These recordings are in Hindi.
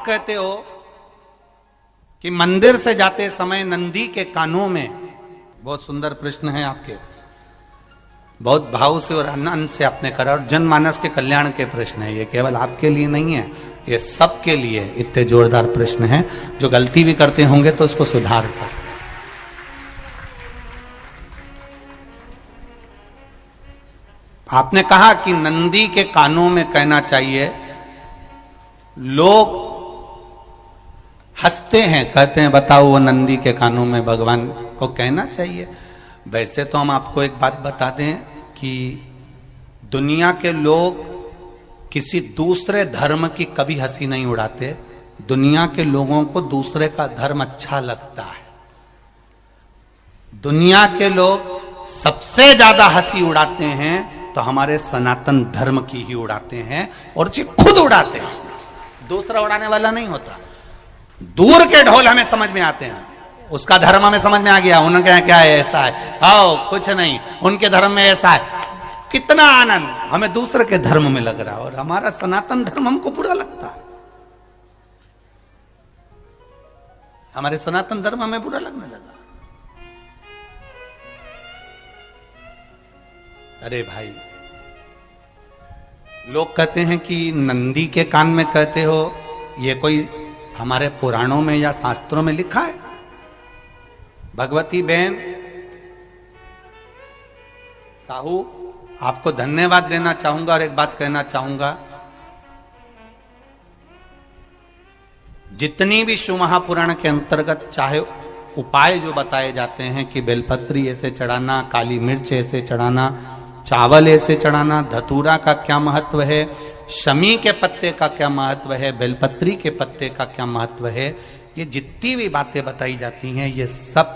कहते हो कि मंदिर से जाते समय नंदी के कानों में, बहुत सुंदर प्रश्न है आपके, बहुत भाव से और आनंद से आपने करा, और जनमानस के कल्याण के प्रश्न है ये, केवल आपके लिए नहीं है, ये सबके लिए इतने जोरदार प्रश्न हैं। जो गलती भी करते होंगे तो उसको सुधार सकते। आपने कहा कि नंदी के कानों में कहना चाहिए, लोग हंसते हैं, कहते हैं बताओ वो नंदी के कानों में भगवान को कहना चाहिए। वैसे तो हम आपको एक बात बता दें कि दुनिया के लोग किसी दूसरे धर्म की कभी हंसी नहीं उड़ाते। दुनिया के लोगों को दूसरे का धर्म अच्छा लगता है। दुनिया के लोग सबसे ज्यादा हंसी उड़ाते हैं तो हमारे सनातन धर्म की ही उड़ाते हैं, और जी खुद उड़ाते हैं, दूसरा उड़ाने वाला नहीं होता। दूर के ढोल हमें समझ में आते हैं, उसका धर्म हमें समझ में आ गया, उनके क्या है ऐसा है, आओ कुछ नहीं, उनके धर्म में ऐसा है, कितना आनंद हमें दूसरे के धर्म में लग रहा है, और हमारा सनातन धर्म हमको बुरा लगता है। हमारे सनातन धर्म हमें बुरा लगने लगा। अरे भाई, लोग कहते हैं कि नंदी के कान में कहते हो, ये कोई हमारे पुराणों में या शास्त्रों में लिखा है? भगवती बहन साहू, आपको धन्यवाद देना चाहूंगा और एक बात कहना चाहूंगा, जितनी भी शिव महापुराण के अंतर्गत चाहे उपाय जो बताए जाते हैं कि बेलपत्री ऐसे चढ़ाना, काली मिर्च ऐसे चढ़ाना, चावल ऐसे चढ़ाना, धतूरा का क्या महत्व है, शमी के पत्ते का क्या महत्व है, बेलपत्री के पत्ते का क्या महत्व है, ये जितनी भी बातें बताई जाती हैं ये सब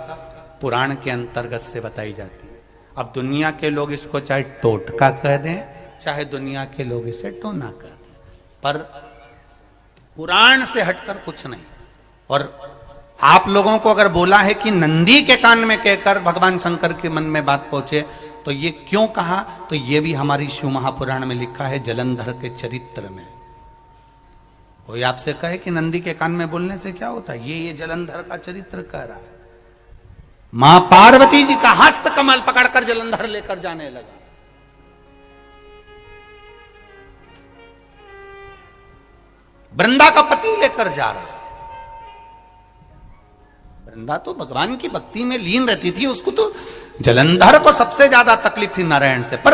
पुराण के अंतर्गत से बताई जाती है। अब दुनिया के लोग इसको चाहे टोटका कह दें, चाहे दुनिया के लोग इसे टोना कह दें, पर पुराण से हटकर कुछ नहीं। और आप लोगों को अगर बोला है कि नंदी के कान में कहकर भगवान शंकर के मन में बात पहुंचे, तो ये क्यों कहा, तो ये भी हमारी शिव महापुराण में लिखा है, जलंधर के चरित्र में। कोई आपसे कहे कि नंदी के कान में बोलने से क्या होता है, ये जलंधर का चरित्र कह रहा है। मां पार्वती जी का हस्त कमल पकड़कर जलंधर लेकर जाने लगा। वृंदा का पति लेकर जा रहा। वृंदा तो भगवान की भक्ति में लीन रहती थी, उसको तो जलंधर को सबसे ज्यादा तकलीफ थी नारायण से, पर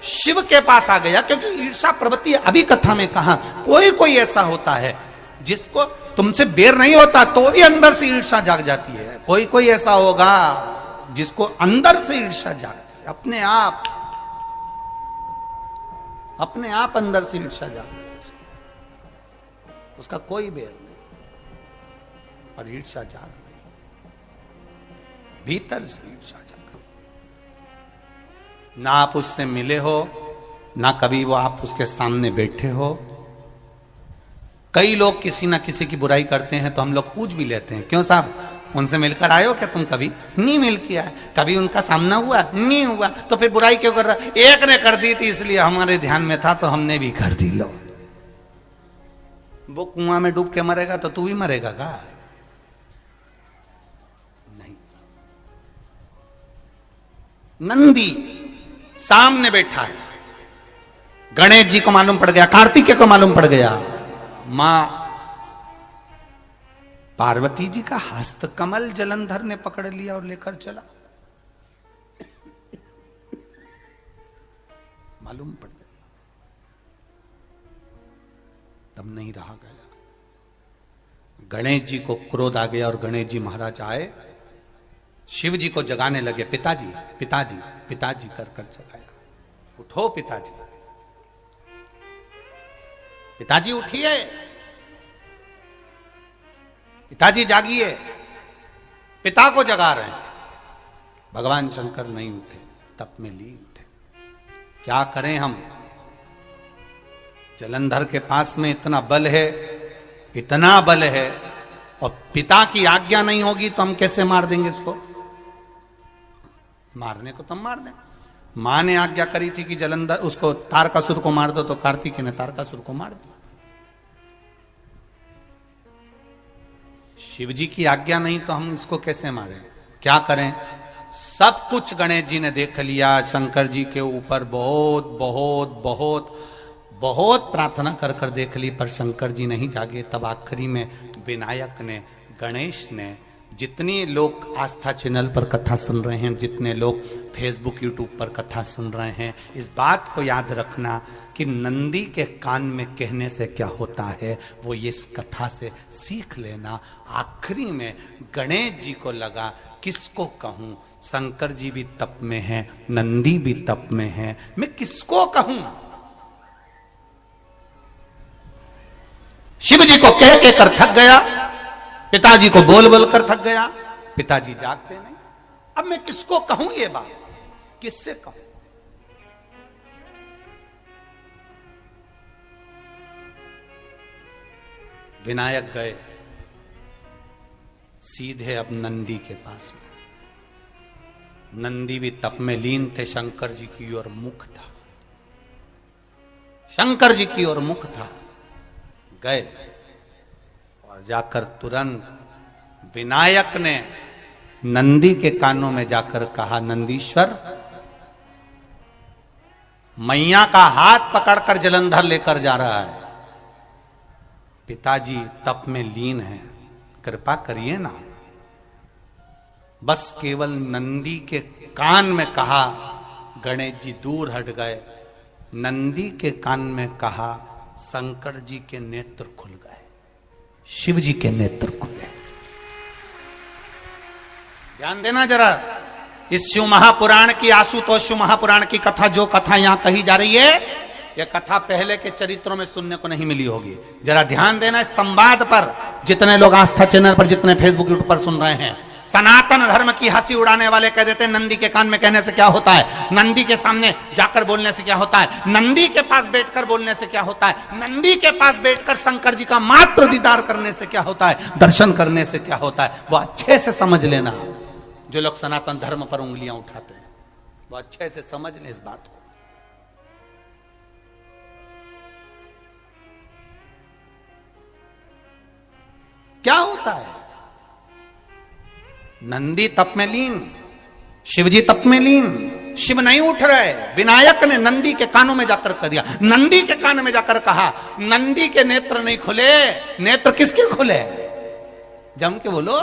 शिव के पास आ गया, क्योंकि ईर्षा प्रवृत्ति, अभी कथा में कहा, कोई कोई ऐसा होता है जिसको तुमसे बेर नहीं होता तो भी अंदर से ईर्षा जाग जाती है। कोई कोई ऐसा होगा जिसको अंदर से ईर्षा जागती है, अपने आप अंदर से ईर्षा जागती है, उसका कोई बेर नहीं, और ईर्षा जाग रही, भीतर से ईर्षा जाग। ना आप उससे मिले हो, ना कभी वो आप उसके सामने बैठे हो। कई लोग किसी ना किसी की बुराई करते हैं तो हम लोग पूछ भी लेते हैं, क्यों साहब उनसे मिलकर आए हो क्या तुम? कभी नहीं मिल किया, कभी उनका सामना हुआ नहीं हुआ, तो फिर बुराई क्यों कर रहा? एक ने कर दी थी इसलिए हमारे ध्यान में था तो हमने भी कर दी। लो, वो कुआं में डूब के मरेगा तो तू भी मरेगा का? नहीं। नंदी सामने बैठा है, गणेश जी को मालूम पड़ गया, कार्तिकेय को मालूम पड़ गया, मां पार्वती जी का हस्त कमल जलंधर ने पकड़ लिया और लेकर चला। मालूम पड़ गया, तब नहीं रहा गया। गणेश जी को क्रोध आ गया और गणेश जी महाराज आए, शिव जी को जगाने लगे, पिताजी पिताजी पिताजी कर कर जगाया, उठो पिताजी, पिताजी उठिए, पिताजी जागिए, पिता को जगा रहे हैं। भगवान शंकर नहीं उठे, तप में लीन थे। क्या करें हम? जलंधर के पास में इतना बल है, इतना बल है, और पिता की आज्ञा नहीं होगी तो हम कैसे मार देंगे इसको? मारने को तो हम मार दें। मां ने आज्ञा करी थी कि जलंधर उसको तारकासुर को मार दो, तो कार्तिकेय ने तारकासुर को मार दिया। शिव जी की आज्ञा नहीं तो हम इसको कैसे मारें? क्या करें? सब कुछ गणेश जी ने देख लिया, शंकर जी के ऊपर बहुत बहुत बहुत बहुत प्रार्थना कर कर देख ली, पर शंकर जी नहीं जागे। तब आखिरी में विनायक ने, गणेश ने, जितने लोग आस्था चैनल पर कथा सुन रहे हैं, जितने लोग फेसबुक यूट्यूब पर कथा सुन रहे हैं, इस बात को याद रखना कि नंदी के कान में कहने से क्या होता है वो ये इस कथा से सीख लेना। आखिरी में गणेश जी को लगा किसको कहूं, शंकर जी भी तप में हैं, नंदी भी तप में हैं, मैं किसको कहूं? शिव जी को कह के कर थक गया, पिताजी को बोल बोल कर थक गया, पिताजी जागते नहीं। अब मैं किसको कहूं ये बात, किससे कहूं? विनायक गए सीधे अब नंदी के पास में। नंदी भी तप में लीन थे, शंकर जी की ओर मुख था, शंकर जी की ओर मुख था। गए और जाकर तुरंत विनायक ने नंदी के कानों में जाकर कहा, नंदीश्वर, मैया का हाथ पकड़कर जलंधर लेकर जा रहा है, पिताजी तप में लीन हैं, कृपा करिए ना। बस केवल नंदी के कान में कहा, गणेश जी दूर हट गए। नंदी के कान में कहा, शंकर जी के नेत्र खुल गए, शिव जी के नेत्र खुले। ध्यान देना जरा, इस शिव महापुराण की, आशुतोष शिव महापुराण की कथा, जो कथा यहां कही जा रही है, यह कथा पहले के चरित्रों में सुनने को नहीं मिली होगी। जरा ध्यान देना इस संवाद पर, जितने लोग आस्था चैनल पर, जितने फेसबुक यूट्यूब पर सुन रहे हैं। सनातन धर्म की हंसी उड़ाने वाले कह देते हैं नंदी के कान में कहने से क्या होता है, नंदी के सामने जाकर बोलने से क्या होता है, नंदी के पास बैठकर बोलने से क्या होता है, नंदी के पास बैठकर शंकर जी का मात्र दीदार करने से क्या होता है, दर्शन करने से क्या होता है। वो अच्छे से समझ लेना, जो लोग सनातन धर्म पर उंगलियां उठाते हैं, वो अच्छे से समझ लें इस बात को। क्या होता है? नंदी तप में लीन, शिवजी तप में लीन, शिव नहीं उठ रहे। विनायक ने नंदी के कानों में जाकर कह दिया, नंदी के कान में जाकर कहा, नंदी के नेत्र नहीं खुले। नेत्र किसके खुले? जम के बोलो,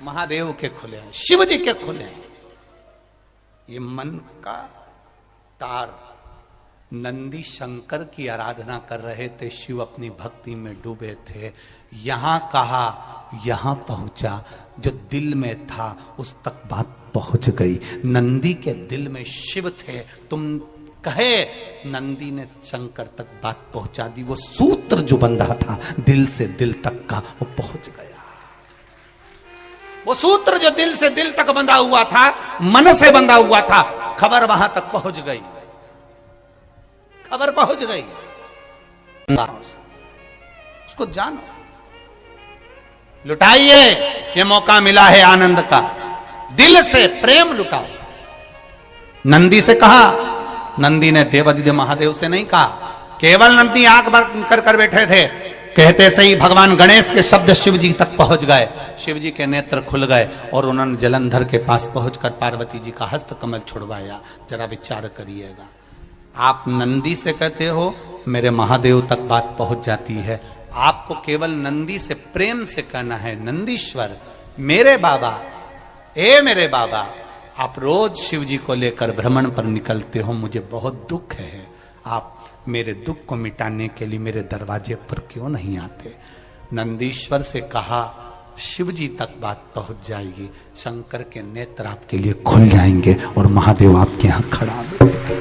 महादेव के खुले, शिव जी के खुले। ये मन का तार। नंदी शंकर की आराधना कर रहे थे, शिव अपनी भक्ति में डूबे थे। यहां कहा, यहां पहुंचा, जो दिल में था उस तक बात पहुंच गई। नंदी के दिल में शिव थे, तुम कहे, नंदी ने शंकर तक बात पहुंचा दी। वो सूत्र जो बंधा था दिल से दिल तक का, वो पहुंच गया। वो सूत्र जो दिल से दिल तक बंधा हुआ था, मन से बंधा हुआ था, खबर वहां तक पहुंच गई, खबर पहुंच गई। उसको जानो, लुटाइए, ये मौका मिला है आनंद का, दिल से प्रेम लुटाओ। नंदी से कहा, नंदी ने देवादिदेव महादेव से नहीं कहा। केवल नंदी आंख बंद कर कर बैठे थे, कहते से ही भगवान गणेश के शब्द शिव जी तक पहुंच गए। शिव जी के नेत्र खुल गए और उन्होंने जलंधर के पास पहुंचकर पार्वती जी का हस्त कमल छुड़वाया। जरा विचार करिएगा, आप नंदी से कहते हो मेरे महादेव तक बात पहुंच जाती है। आपको केवल नंदी से प्रेम से कहना है, नंदीश्वर मेरे बाबा, ए मेरे बाबा, आप रोज शिव जी को लेकर भ्रमण पर निकलते हो, मुझे बहुत दुख है, आप मेरे दुख को मिटाने के लिए मेरे दरवाजे पर क्यों नहीं आते? नंदीश्वर से कहा, शिव जी तक बात पहुंच जाएगी, शंकर के नेत्र आपके लिए खुल जाएंगे और महादेव आपके यहां खड़ा मिलेगा,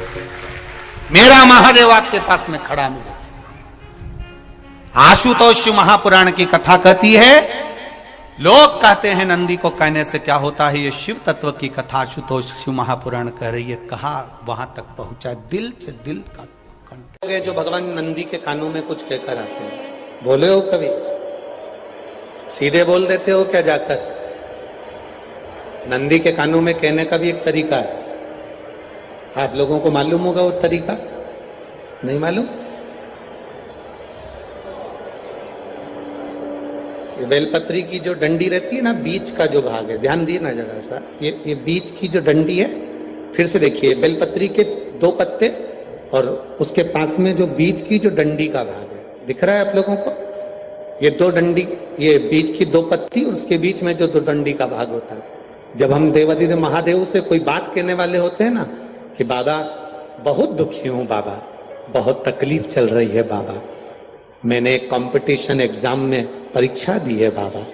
मेरा महादेव आपके पास में खड़ा मिलेगा। आशुतोष शिव महापुराण की कथा कहती है, लोग कहते हैं नंदी को कहने से क्या होता है, ये शिव तत्व की कथा आशुतोष शिव महापुराण कह रही है। कहा वहां तक पहुंचा, दिल से दिल का कंठ। जो भगवान नंदी के कानों में कुछ कहकर आते हैं, बोले हो कभी? सीधे बोल देते हो क्या जाकर? नंदी के कानों में कहने का भी एक तरीका है, आप लोगों को मालूम होगा वो तरीका? नहीं मालूम? ये बेलपत्री की जो डंडी रहती है ना, बीच का जो भाग है, ध्यान दिए ना जरा सा, ये बीच की जो डंडी है, फिर से देखिए, बेलपत्री के 2 पत्ते और उसके पास में जो बीच की जो डंडी का भाग है, दिख रहा है आप लोगों को? ये 2 डंडी, ये बीच की 2 पत्ती और उसके बीच में जो 2 डंडी का भाग होता है। जब हम देवाधिदेव महादेव से कोई बात कहने वाले होते हैं ना कि बाबा बहुत दुखी हूं, बाबा बहुत तकलीफ चल रही है, बाबा मैंने एक कंपटीशन एग्जाम में परीक्षा दी है, बाबा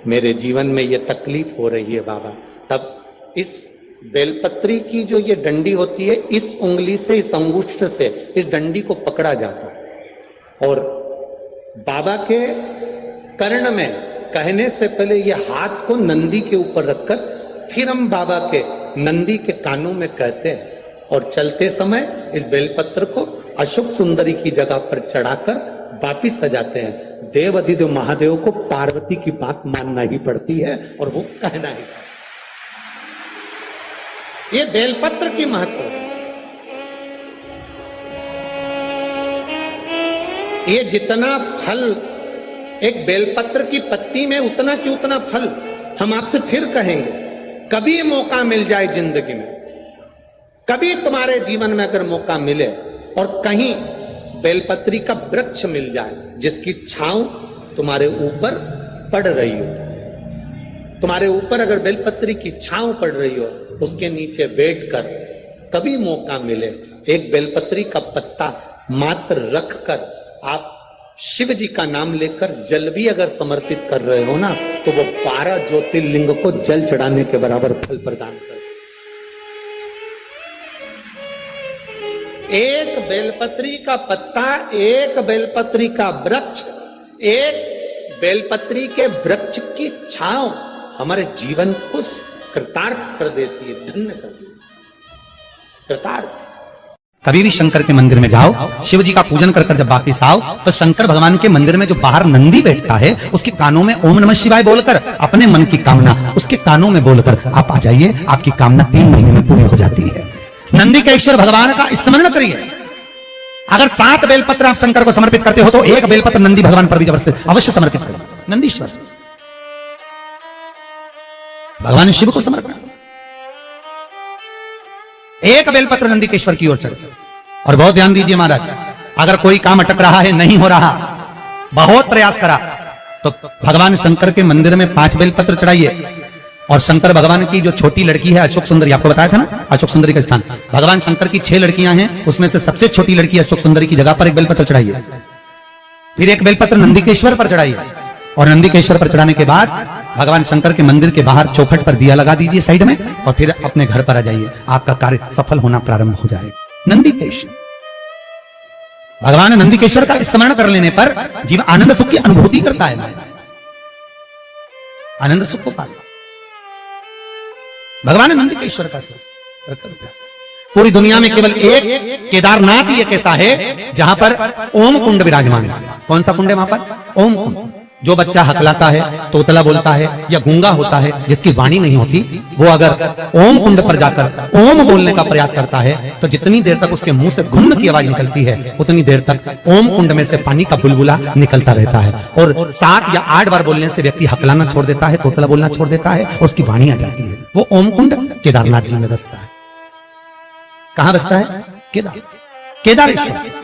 मेरे जीवन में ये तकलीफ हो रही है, बाबा, तब इस बेलपत्री की जो ये डंडी होती है, इस उंगली से, इस अंगुष्ठ से इस डंडी को पकड़ा जाता है और बाबा के कर्ण में कहने से पहले ये हाथ को नंदी के ऊपर रखकर फिर हम बाबा के नंदी के कानों में कहते हैं और चलते समय इस बेलपत्र को अशोक सुंदरी की जगह पर चढ़ाकर वापिस सजाते हैं। देव अधिदेव महादेव को पार्वती की बात मानना ही पड़ती है और वो कहना ही पड़ता है। ये बेलपत्र की महत्व, ये जितना फल एक बेलपत्र की पत्ती में उतना की उतना फल, हम आपसे फिर कहेंगे, कभी मौका मिल जाए जिंदगी में, कभी तुम्हारे जीवन में अगर मौका मिले और कहीं बेलपत्री का वृक्ष मिल जाए जिसकी छांव तुम्हारे ऊपर पड़ रही हो, तुम्हारे ऊपर अगर बेलपत्री की छांव पड़ रही हो, उसके नीचे बैठकर कभी मौका मिले, एक बेलपत्री का पत्ता मात्र रखकर आप शिव जी का नाम लेकर जल भी अगर समर्पित कर रहे हो ना, तो वो 12 ज्योतिर्लिंग को जल चढ़ाने के बराबर फल प्रदान कर। एक बेलपत्री का पत्ता, एक बेलपत्री का वृक्ष, एक बेलपत्री के वृक्ष की छांव हमारे जीवन को कृतार्थ कर देती है, धन्य कर देती है, कृतार्थ। कभी भी शंकर के मंदिर में जाओ, शिव जी का पूजन कर जब वापिस आओ, तो शंकर भगवान के मंदिर में जो बाहर नंदी बैठता है, उसके कानों में ओम नमः शिवाय बोलकर अपने मन की कामना उसके कानों में बोलकर आप आ जाइए, आपकी कामना 3 महीने में पूरी हो जाती है। नंदी के ईश्वर भगवान का स्मरण करिए। अगर 7 बेलपत्र आप शंकर को समर्पित करते हो तो 1 बेलपत्र नंदी भगवान पर भी अवश्य समर्पित करें। नंदीश्वर भगवान शिव को समर्पित, 1 बेलपत्र नंदी के ईश्वर की ओर चढ़े। और बहुत ध्यान दीजिए महाराज, अगर कोई काम अटक रहा है, नहीं हो रहा, बहुत प्रयास करा, तो भगवान शंकर के मंदिर में 5 बेलपत्र चढ़ाइए। और शंकर भगवान की जो छोटी लड़की है अशोक सुंदरी, आपको बताया था ना अशोक सुंदरी का स्थान, भगवान शंकर की 6 लड़कियां हैं, उसमें से सबसे छोटी लड़की अशोक सुंदरी की जगह पर 1 बेलपत्र चढ़ाइए। फिर 1 बेलपत्र नंदीकेश्वर पर चढ़ाइए और नंदीकेश्वर पर चढ़ाने के बाद भगवान शंकर के मंदिर के बाहर चौखट पर दिया लगा दीजिए साइड में, और फिर अपने घर पर आ जाइए, आपका कार्य सफल होना प्रारंभ हो जाएगा। नंदीकेश्वर भगवान नंदीकेश्वर का स्मरण कर लेने पर जीव आनंद सुख की अनुभूति करता है, आनंद सुख को पाता। भगवान नंदीकेश्वर का पूरी दुनिया में केवल एक केदारनाथ ही एक ऐसा है जहां पर ओम कुंड विराजमान है। कौन सा कुंड है वहां पर? ओम कुंड। जो बच्चा हकलाता है, तोतला बोलता है या गूंगा होता है, जिसकी वाणी नहीं होती, वो अगर ओम कुंड पर जाकर ओम बोलने का प्रयास करता है तो जितनी देर तक उसके मुंह से घुन्न की आवाज निकलती है, उतनी देर तक ओम कुंड में से पानी का बुलबुला निकलता रहता है। और 7 या 8 बार बोलने से व्यक्ति हकलाना छोड़ देता है, तोतला बोलना छोड़ देता है और उसकी वाणी आ जाती है। वो ओम कुंड केदारनाथ जी में बसता है। कहां बसता है? केदारेश्वर।